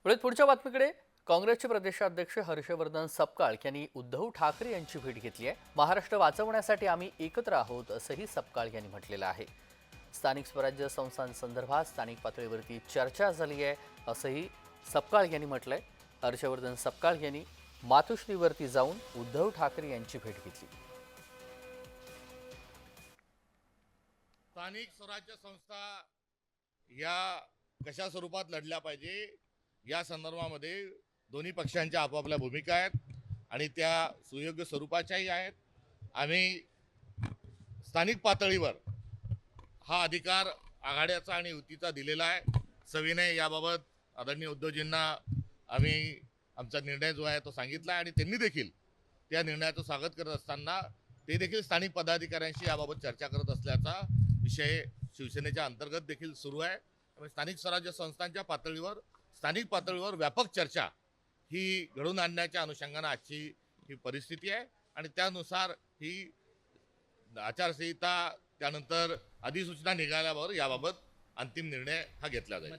वळीत पुढच्या बातमीकडे काँग्रेसचे प्रदेशाध्यक्ष हर्षवर्धन सपकाळ यांनी उद्धव ठाकरे यांची भेट घेतली आहे। महाराष्ट्र वाचवण्यासाठी आम्ही एकत्र आहोत असंही सपकाळ यांनी म्हटलेलं आहे। स्थानिक स्वराज्य संस्थांसंदर्भात स्थानिक पातळीवरती चर्चा झाली आहे असंही सपकाळ यांनी म्हटलंय। हर्षवर्धन सपकाळ यांनी मातोश्रीवरती जाऊन उद्धव ठाकरे यांची भेट घेतली। स्थानिक स्वराज्य संस्था या कशा स्वरूपात लढल्या पाहिजे या संदर्भामध्ये दोन्ही पक्षांच्या आपापल्या भूमिका आहेत आणि त्या सुयोग्य स्वरूपाच्याही आहेत। आम्ही स्थानिक पातळीवर हा अधिकार आघाड्याचा आणि युतीचा दिलेला आहे। सविनय याबाबत आदरणीय उद्धवजींना आम्ही आमचा निर्णय जो आहे तो सांगितला आणि त्यांनी देखील त्या निर्णयाचं स्वागत करत असताना ते देखील स्थानिक पदाधिकाऱ्यांशी याबाबत चर्चा करत असल्याचा विषय शिवसेनेच्या अंतर्गत देखील सुरू आहे। त्यामुळे स्थानिक स्वराज्य संस्थांच्या पातळीवर स्थानिक पातळीवर व्यापक चर्चा ही घडवून आणण्याच्या अनुषंगाने आजची ही परिस्थिती आहे आणि त्यानुसार ही आचारसंहिता त्यानंतर अधिसूचना निघाल्यावर याबाबत अंतिम निर्णय हा घेतला जाईल।